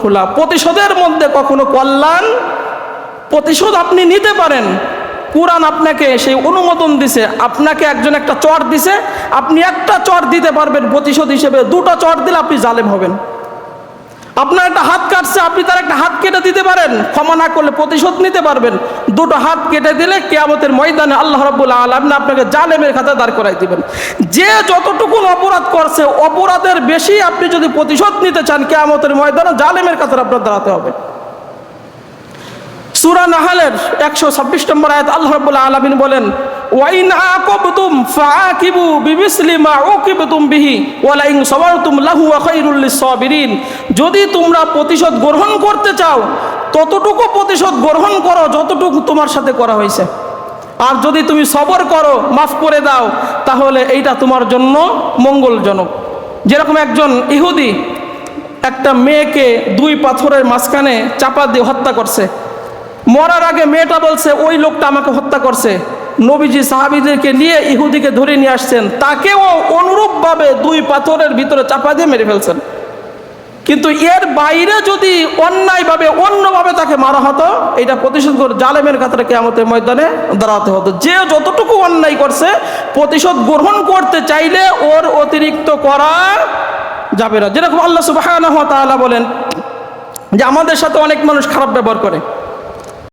খোলা। প্রতিশোধের মধ্যে কখনো কল্যাণ, প্রতিশোধ আপনি নিতে পারেন। কুরআন আপনাকে সেই অনুমোদন দিছে। আপনাকে একজন একটা চর দিছে, আপনি একটা চর দিতে পারবেন প্রতিশোধ হিসেবে। দুটো চর দিলে আপনি জালেম হবেন। আপনার একটা হাত কাটছে, আপনি তার একটা হাত কেটে দিতে পারেন, ক্ষমা না করলে প্রতিশোধ নিতে পারবেন। দুটো হাত কেটে দিলে কিয়ামতের ময়দানে আল্লাহ রাব্বুল আলামিন আপনাকে জালেমের খাতায় দাঁড় করাই দিবেন। যে যতটুকু অপরাধ করছে, অপরাধের বেশি আপনি যদি প্রতিশোধ নিতে চান, কিয়ামতের ময়দানে জালেমের কাতারে আপনার দাঁড়াতে হবে। সূরা নাহলের 126 নম্বর আয়াত আল্লাহ রাব্বুল আলামিন বলেন, ওয়া ইন আকাবতুম ফাআকিবু বিমিসলি মা উকিবতুম বিহি ওয়া লা ইন সাবারতুম লাহুয়া খায়রুল লিস-সাবিরিন। যদি তোমরা প্রতিশোধ গ্রহণ করতে চাও, ততটুকু প্রতিশোধ গ্রহণ করো যতটুকু তোমার সাথে করা হয়েছে। আর যদি তুমি সবর করো, মাফ করে দাও, তাহলে এইটা তোমার জন্য মঙ্গলজনক। যেরকম একজন ইহুদি একটা মেয়েকে 2 পাথরের মাঝখানে চাপা দিয়ে হত্যা করছে। মরার আগে মেয়েটা বলছে, ওই লোকটা আমাকে হত্যা করছে। নবীজি সাহাবীদেরকে নিয়ে ইহুদিকে ধরে নিয়ে আসছেন, তাকেও অনুরূপভাবে 2 পাথরের ভিতরে চাপা দিয়ে মেরে ফেলছেন। কিন্তু এর বাইরে যদি অন্যায়ভাবে অন্যভাবে তাকে মারা হতো, এটা প্রতিশোধ করে জালেমের কাতারে কিয়ামতের ময়দানে দাঁড়াতে হতো। যে যতটুকু অন্যায় করছে, প্রতিশোধ গ্রহণ করতে চাইলে ওর অতিরিক্ত করা যাবে না। যেরকম আল্লাহ সুবহানাহু ওয়া তাআলা বলেন যে আমাদের সাথে অনেক মানুষ খারাপ ব্যবহার করে।